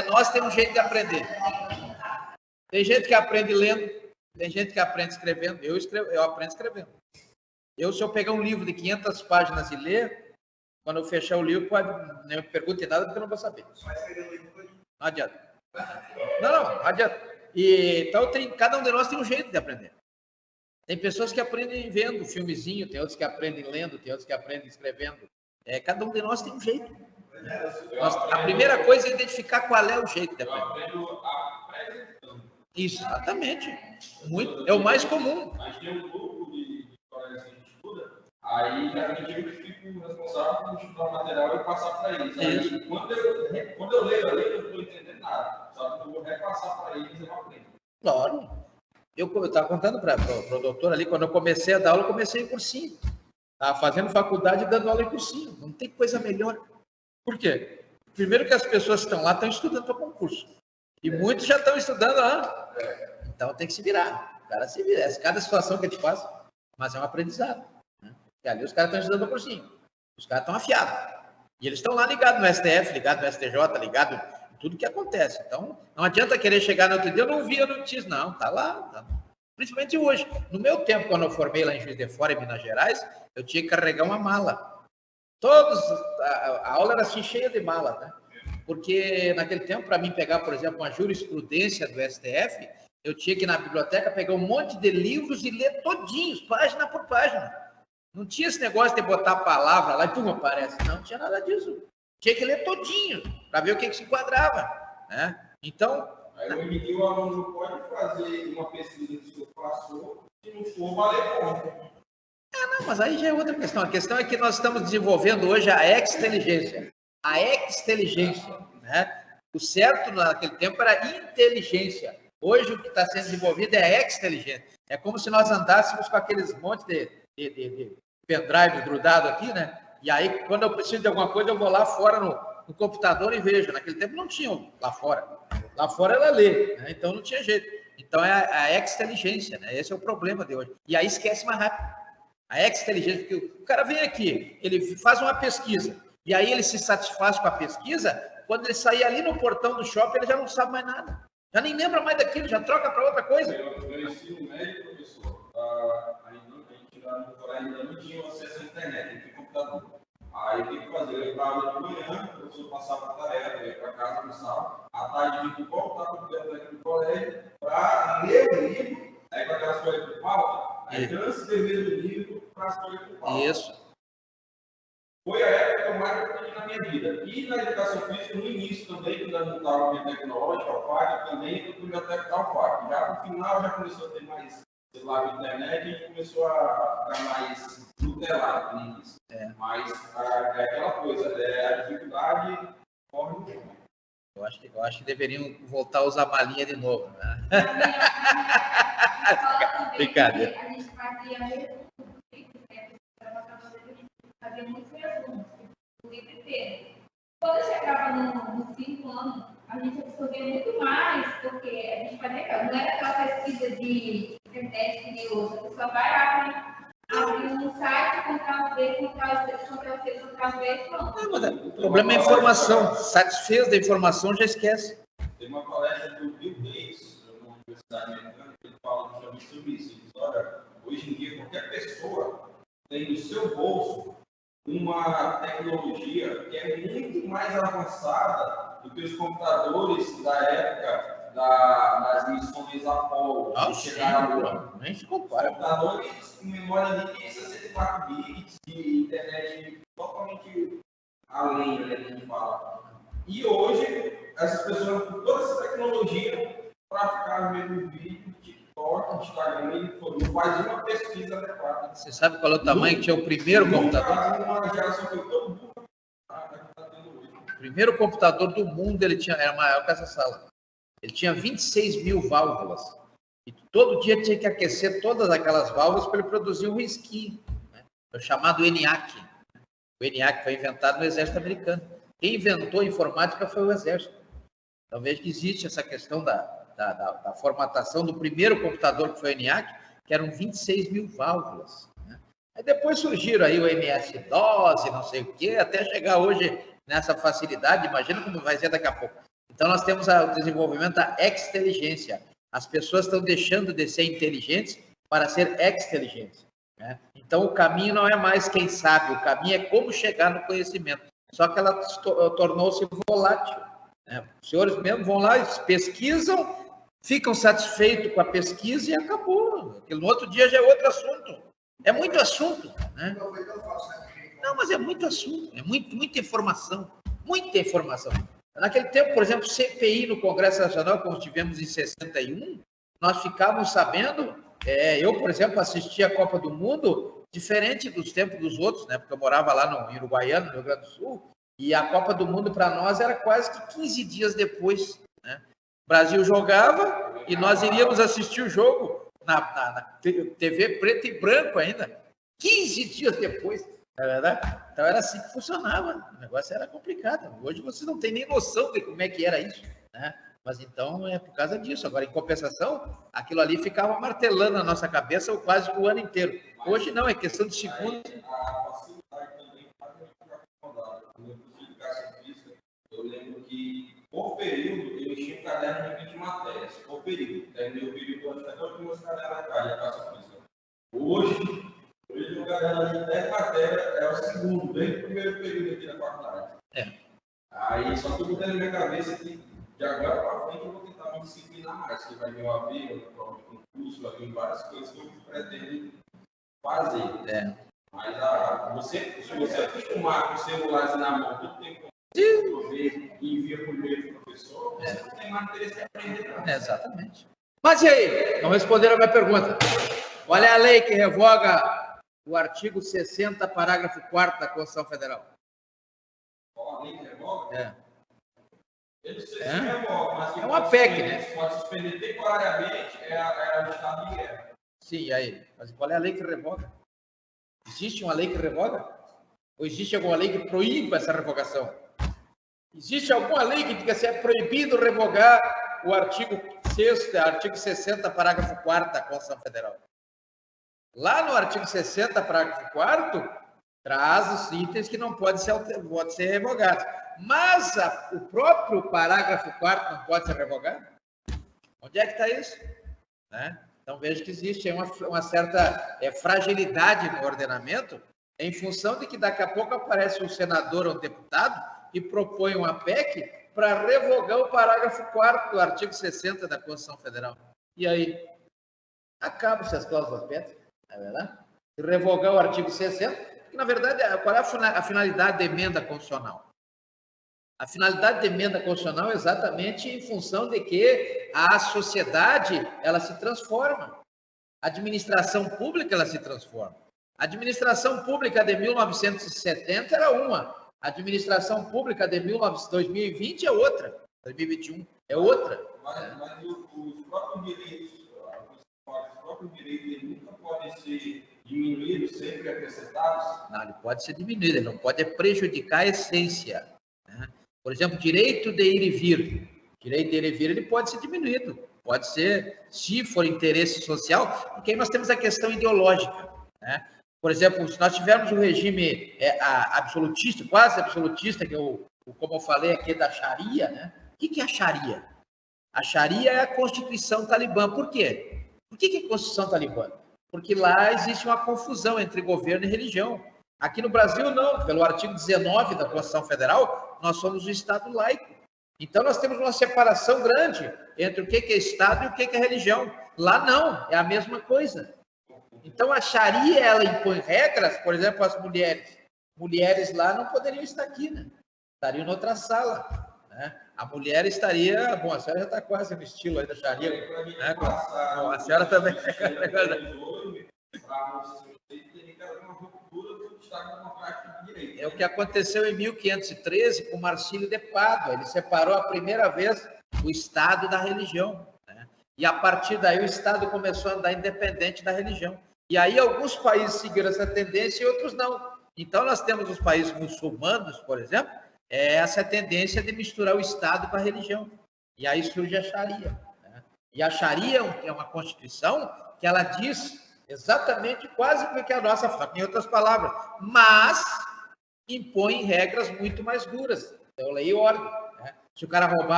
nós tem um jeito de aprender. Tem gente que aprende lendo, tem gente que aprende escrevendo. Eu aprendo escrevendo. Se eu pegar um livro de 500 páginas e ler, quando eu fechar o livro, não me pergunte nada, porque eu não vou saber. Não adianta. Não adianta. Então, cada um de nós tem um jeito de aprender. Tem pessoas que aprendem vendo filmezinho, tem outros que aprendem lendo, tem outros que aprendem escrevendo. Cada um de nós tem um jeito. A primeira coisa é identificar qual é o jeito de aprender. Eu aprendo apresentando. Isso, exatamente. É o mais comum. A gente tem um grupo de colegas que a gente estuda, aí geralmente eu fico responsável por estudar o material e passar para eles. Aí, quando eu leio ali, eu não estou entendendo nada. Só que eu vou repassar para eles e eu aprendo. Claro. Eu estava contando para o doutor ali, quando eu comecei a dar aula, eu comecei em cursinho. Estava fazendo faculdade e dando aula em cursinho. Não tem coisa melhor. Por quê? Primeiro que as pessoas que estão lá estão estudando para concurso. E muitos já estão estudando lá. Então tem que se virar. O cara se vira. Cada situação que a gente faz, mas é um aprendizado. Né? E ali os caras estão estudando para cursinho. Os caras estão afiados. E eles estão lá ligados no STF, ligados no STJ, ligados em tudo que acontece. Então, não adianta querer chegar no outro dia, eu não vi a notícia. Não, está lá. Tá. Principalmente hoje. No meu tempo, quando eu formei lá em Juiz de Fora, em Minas Gerais, eu tinha que carregar uma mala. A aula era assim, cheia de mala, né? Porque naquele tempo, para mim pegar, por exemplo, uma jurisprudência do STF, eu tinha que ir na biblioteca pegar um monte de livros e ler todinhos, página por página. Não tinha esse negócio de botar a palavra lá e pum, aparece. Não tinha nada disso. Tinha que ler todinho, para ver o que se enquadrava. Né? Então... Aí o MD, o aluno não pode fazer uma pesquisa que o senhor passou, se não for valer ponto. Não, mas aí já é outra questão. A questão é que nós estamos desenvolvendo hoje a exteligência. A exteligência, né? O certo naquele tempo era inteligência. Hoje o que está sendo desenvolvido é a exteligência. É como se nós andássemos com aqueles montes de pendrive grudado aqui, né? E aí, quando eu preciso de alguma coisa, eu vou lá fora no computador e vejo. Naquele tempo não tinha lá fora. Lá fora era ler, né? Então não tinha jeito. Então é a exteligência, né? Esse é o problema de hoje. E aí esquece mais rápido. A exteligência, porque o cara vem aqui, ele faz uma pesquisa, e aí ele se satisfaz com a pesquisa, quando ele sair ali no portão do shopping, ele já não sabe mais nada. Já nem lembra mais daquilo, já troca para outra coisa. Eu ensino médio, professor. Ainda não tinha acesso à internet, não tinha computador. Aí o que fazer? Eu estava de manhã, o professor passava a tarefa, ia para casa, almoçava, à tarde tinha que voltar para o biblioteca do colégio para ler o livro, aí para aquelas coisas de pauta. Aí transcrever o livro para as coisas por pauta. Isso. Foi a época que eu mais aprendi na minha vida. E na educação física, no início também, quando eu estava na tecnológica, a UFAC, também fui para a biblioteca da UFAC. Já no final, já começou a ter mais celular de internet, a gente começou a ficar mais tutelado no início. Mas é aquela coisa, a dificuldade corre no tempo. Eu acho que deveriam voltar a usar malinha de novo, né? Brincadeira. A gente fazia mesmo, fazia muitos resumos, o livro inteiro. Quando eu chegava no 5 anos, a gente absorvia muito mais, porque a gente fazia, não era aquela pesquisa de internet que nem hoje. A pessoa vai lá, abrir um site, comprar um B, comprar um B, pronto. O problema é a informação. Satisfez da informação, já esquece. Tem uma palestra do Bill Gates, numa universidade americana, que ele fala justamente sobre isso. Ele diz, olha, hoje em dia, qualquer pessoa tem no seu bolso uma tecnologia que é muito mais avançada do que os computadores da época das missões Apollo. Nem se compara. Os computadores com memória de 64 bits, de internet totalmente além do que a gente fala. E hoje, essas pessoas com toda essa tecnologia para ficar vendo vídeo, TikTok, Instagram, não faz uma pesquisa adequada. Você sabe qual é o tamanho que tinha o primeiro computador? Uma geração que todo mundo o primeiro computador do mundo, ele tinha, era maior que essa sala. Ele tinha 26 mil válvulas. E todo dia tinha que aquecer todas aquelas válvulas para ele produzir um whisky, né? O chamado ENIAC. O ENIAC foi inventado no exército americano. Quem inventou a informática foi o exército. Então veja que existe essa questão da formatação do primeiro computador, que foi o ENIAC, que eram 26 mil válvulas. Né? Aí depois surgiram aí o MS-DOS, não sei o quê, até chegar hoje nessa facilidade. Imagina como vai ser daqui a pouco. Então, nós temos o desenvolvimento da exteligência. As pessoas estão deixando de ser inteligentes para ser exteligentes, né? Então, o caminho não é mais quem sabe, o caminho é como chegar no conhecimento. Só que ela tornou-se volátil, né? Os senhores mesmo vão lá, pesquisam, ficam satisfeitos com a pesquisa e acabou. No outro dia já é outro assunto. É muito assunto, né? Não, mas é muito assunto, é muita informação, muita informação. Naquele tempo, por exemplo, CPI no Congresso Nacional, como tivemos em 61, nós ficávamos sabendo, eu, por exemplo, assisti a Copa do Mundo diferente dos tempos dos outros, né? Porque eu morava lá no Uruguaiano, no Rio Grande do Sul, e a Copa do Mundo para nós era quase que 15 dias depois, né? O Brasil jogava e nós iríamos assistir o jogo na TV preto e branco ainda, 15 dias depois. É verdade? Então era assim que funcionava, o negócio era complicado. Hoje você não tem nem noção de como é que era isso, né? Mas então é por causa disso. Agora, em compensação, aquilo ali ficava martelando na nossa cabeça quase o ano inteiro. Hoje não, é questão de segundos. A facilidade também faz a gente ficar acomodado. No curso de educação física, eu lembro que, por período, eu enchi um caderno de 20 matérias. Por período. Terminei o período antes até os meus cadernos de educação física. Hoje, o caderno de 10 matérias é o segundo, desde o primeiro período aqui na faculdade. Aí, só que eu botei na minha cabeça que, de agora para frente, eu vou tentar me disciplinar mais, que vai vir o AB, vai vir prova de concurso, vai vir várias coisas que eu pretendo fazer. Mas se você acostumar com o celular na mão todo tempo, e envia por e-mail para o professor, você não tem mais interesse em aprender. Não. Exatamente. Mas e aí? Não responderam a minha pergunta. Qual é a lei que revoga o artigo 60, parágrafo 4º da Constituição Federal? Qual a lei que revoga? Eu não sei se É revoga, mas uma PEC, né? Pode suspender temporariamente o estado de guerra. Sim, e aí? Mas qual é a lei que revoga? Existe uma lei que revoga? Ou existe alguma lei que proíba essa revogação? Existe alguma lei que diga se é proibido revogar o artigo 6º, artigo 60, parágrafo 4º da Constituição Federal? Lá no artigo 60, parágrafo 4º, traz os itens que não podem ser revogados. Mas o próprio parágrafo 4º não pode ser revogado? Onde é que está isso? Né? Então, veja que existe uma certa fragilidade no ordenamento em função de que daqui a pouco aparece um senador ou um deputado e propõe uma PEC para revogar o parágrafo 4º do artigo 60 da Constituição Federal. E aí? Acabam-se as cláusulas PET, não é verdade? E revogar o artigo 60, que, na verdade, qual é a finalidade da emenda constitucional? A finalidade da emenda constitucional é exatamente em função de que a sociedade ela se transforma. A administração pública ela se transforma. A administração pública de 1970 era uma. A administração pública de 2020 é outra. 2021 é outra. Mas os próprios direitos nunca podem ser diminuídos, sempre acrescentados? Não, ele pode ser diminuído, ele não pode prejudicar a essência. Né? Por exemplo, direito de ir e vir. Direito de ir e vir, ele pode ser diminuído. Pode ser, se for interesse social, porque aí nós temos a questão ideológica. Né? Por exemplo, se nós tivermos um regime absolutista, quase absolutista, que como eu falei aqui, da Sharia, né? O que é a Sharia? A Sharia é a Constituição Talibã. Por quê? Por que é a Constituição Talibã? Porque lá existe uma confusão entre governo e religião. Aqui no Brasil, não. Pelo artigo 19 da Constituição Federal, nós somos um Estado laico. Então, nós temos uma separação grande entre o que é Estado e o que é religião. Lá, não. É a mesma coisa. Então, a Sharia, ela impõe regras, por exemplo, as mulheres. Mulheres lá não poderiam estar aqui, né? Estariam em outra sala. Né? A mulher estaria... Bom, a senhora já está quase no estilo aí da Sharia. Né? Bom, a senhora também... É o que aconteceu em 1513 com Marcílio de Pádua. Ele separou a primeira vez o Estado da religião. Né? E a partir daí o Estado começou a andar independente da religião. E aí alguns países seguiram essa tendência e outros não. Então nós temos os países muçulmanos, por exemplo, essa tendência de misturar o Estado com a religião. E aí surge a Sharia. Né? E a Sharia é uma constituição que ela diz exatamente quase o que é a nossa, em outras palavras, mas impõe regras muito mais duras. Então, lei e ordem. Né? Se o cara roubar